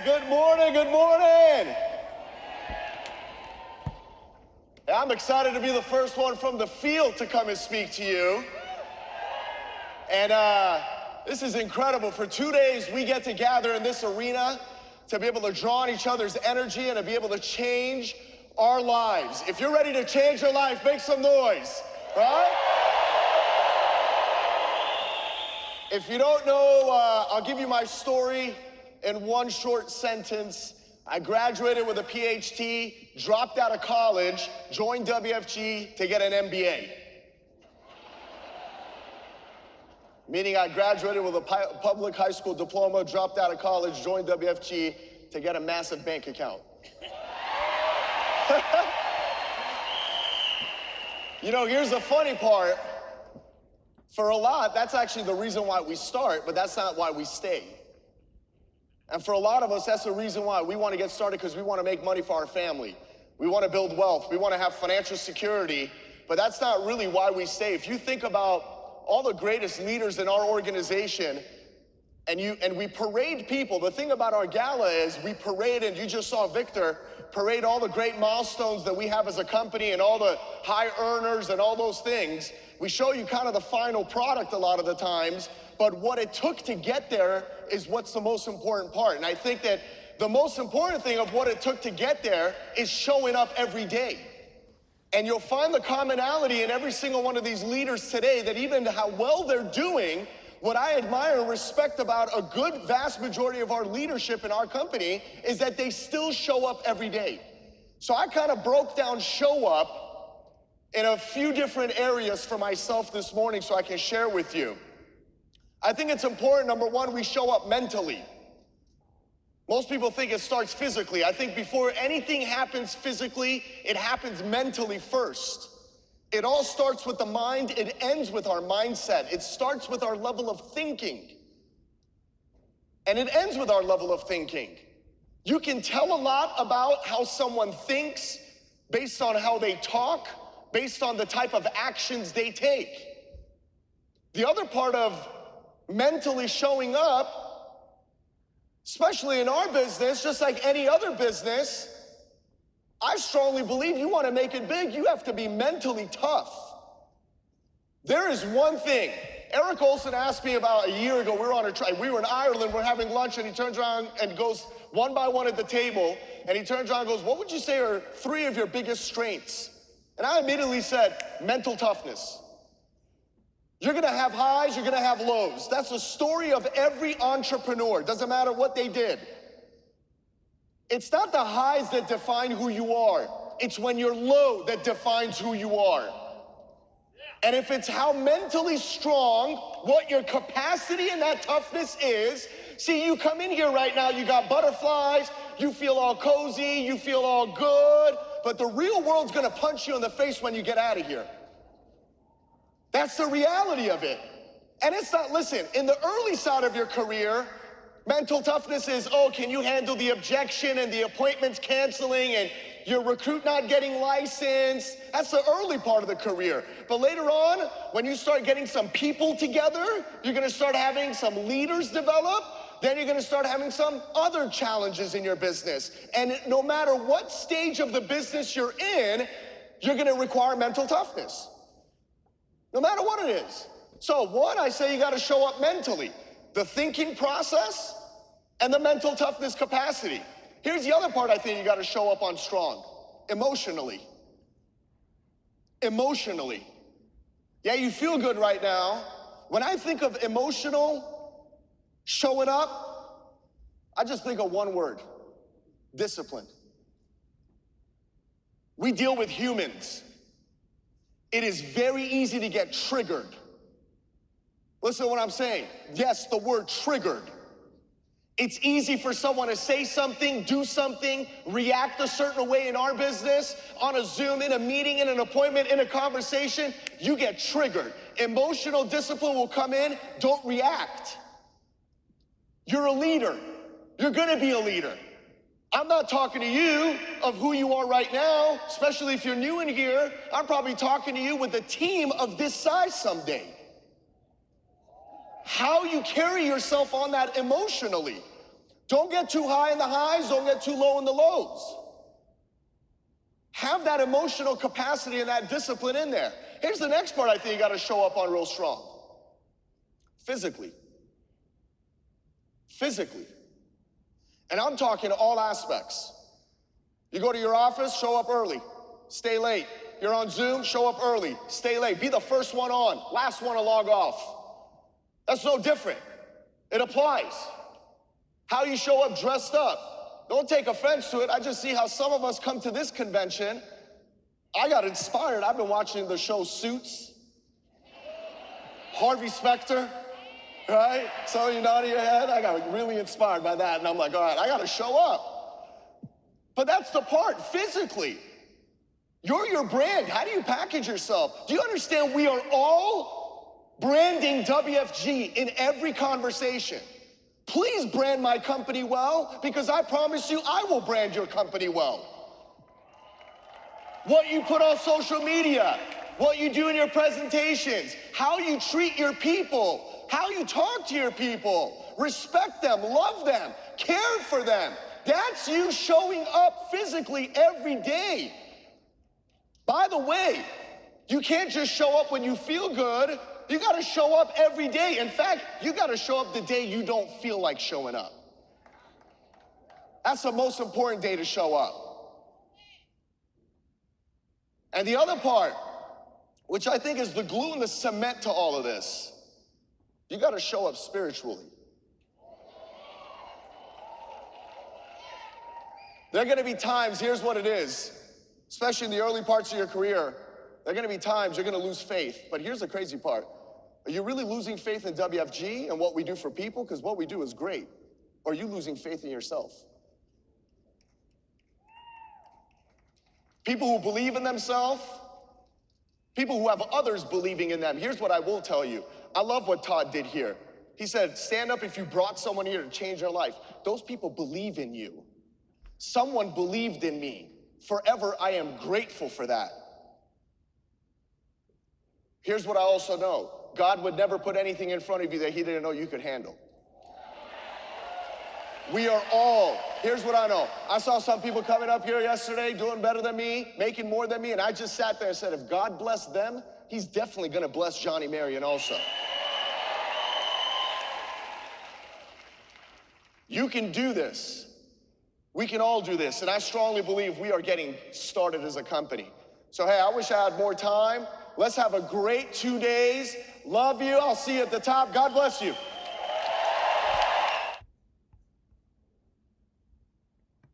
Good morning, good morning. I'm excited to be the first one from the field to come and speak to you. And this is incredible. For 2 days, we get to gather in this arena to be able to draw on each other's energy and to be able to change our lives. If you're ready to change your life, make some noise, right? If you don't know, I'll give you my story in one short sentence. I graduated with a PhD, dropped out of college, joined WFG to get an MBA. Meaning I graduated with a public high school diploma, dropped out of college, joined WFG to get a massive bank account. You know, here's the funny part. For a lot, that's actually the reason why we start, but that's not why we stay. And for a lot of us, that's the reason why we want to get started, because we want to make money for our family. We want to build wealth. We want to have financial security, but that's not really why we stay. If you think about all the greatest leaders in our organization, and we parade people, the thing about our gala is we parade, and you just saw Victor parade all the great milestones that we have as a company and all the high earners and all those things. We show you kind of the final product a lot of the times, but what it took to get there is what's the most important part. And I think that the most important thing of what it took to get there is showing up every day. And you'll find the commonality in every single one of these leaders today, that even how well they're doing, what I admire and respect about a good vast majority of our leadership in our company is that they still show up every day. So I kind of broke down show up in a few different areas for myself this morning so I can share with you. I think it's important, number one, we show up mentally. Most people think it starts physically. I think before anything happens physically, it happens mentally first. It all starts with the mind, it ends with our mindset. It starts with our level of thinking. And it ends with our level of thinking. You can tell a lot about how someone thinks based on how they talk, based on the type of actions they take. The other part of mentally showing up, especially in our business, just like any other business, I strongly believe you want to make it big, you have to be mentally tough. There is one thing. Eric Olson asked me about a year ago, we were in Ireland, we're having lunch, and he turns around and goes one by one at the table, and he turns around and goes, what would you say are 3 of your biggest strengths? And I immediately said, mental toughness. You're gonna have highs, you're gonna have lows. That's the story of every entrepreneur. Doesn't matter what they did. It's not the highs that define who you are. It's when you're low that defines who you are. And if it's how mentally strong, what your capacity and that toughness is, see, you come in here right now, you got butterflies, you feel all cozy, you feel all good, but the real world's gonna punch you in the face when you get out of here. That's the reality of it. And it's not, listen, in the early side of your career, mental toughness is, oh, can you handle the objection and the appointments canceling and your recruit not getting licensed? That's the early part of the career. But later on, when you start getting some people together, you're gonna start having some leaders develop, then you're gonna start having some other challenges in your business. And no matter what stage of the business you're in, you're gonna require mental toughness. No matter what it is. So one, I say you gotta show up mentally. The thinking process and the mental toughness capacity. Here's the other part I think you gotta show up on strong. Emotionally. Emotionally. Yeah, you feel good right now. When I think of emotional showing up, I just think of one word: discipline. We deal with humans. It is very easy to get triggered. Listen to what I'm saying. Yes, the word triggered. It's easy for someone to say something, do something, react a certain way in our business, on a Zoom, in a meeting, in an appointment, in a conversation. You get triggered. Emotional discipline will come in. Don't react. You're a leader. You're gonna be a leader. I'm not talking to you of who you are right now, especially if you're new in here. I'm probably talking to you with a team of this size someday. How you carry yourself on that emotionally. Don't get too high in the highs, don't get too low in the lows. Have that emotional capacity and that discipline in there. Here's the next part I think you gotta show up on real strong. Physically. Physically. And I'm talking all aspects. You go to your office, show up early, stay late. You're on Zoom, show up early, stay late. Be the first one on, last one to log off. That's no different. It applies. How you show up dressed up. Don't take offense to it. I just see how some of us come to this convention. I got inspired. I've been watching the show Suits, Harvey Specter, right? Some of you nodding your head. I got really inspired by that. And I'm like, all right, I got to show up. But that's the part, physically. You're your brand. How do you package yourself? Do you understand we are all branding WFG in every conversation? Please brand my company well, because I promise you I will brand your company well. What you put on social media, what you do in your presentations, how you treat your people, how you talk to your people, respect them, love them, care for them. That's you showing up physically every day. By the way, you can't just show up when you feel good. You gotta show up every day. In fact, you gotta show up the day you don't feel like showing up. That's the most important day to show up. And the other part, which I think is the glue and the cement to all of this, you gotta show up spiritually. There are gonna be times, here's what it is, especially in the early parts of your career, there are gonna be times you're gonna lose faith. But here's the crazy part. Are you really losing faith in WFG and what we do for people? Because what we do is great. Or are you losing faith in yourself? People who believe in themselves, people who have others believing in them. Here's what I will tell you. I love what Todd did here. He said, stand up if you brought someone here to change their life. Those people believe in you. Someone believed in me. Forever, I am grateful for that. Here's what I also know. God would never put anything in front of you that he didn't know you could handle. We are all, here's what I know. I saw some people coming up here yesterday doing better than me, making more than me, and I just sat there and said, if God blessed them, he's definitely gonna bless Johnny Mehrian also. You can do this. We can all do this, and I strongly believe we are getting started as a company. So hey, I wish I had more time. Let's have a great 2 days. Love you. I'll see you at the top. God bless you.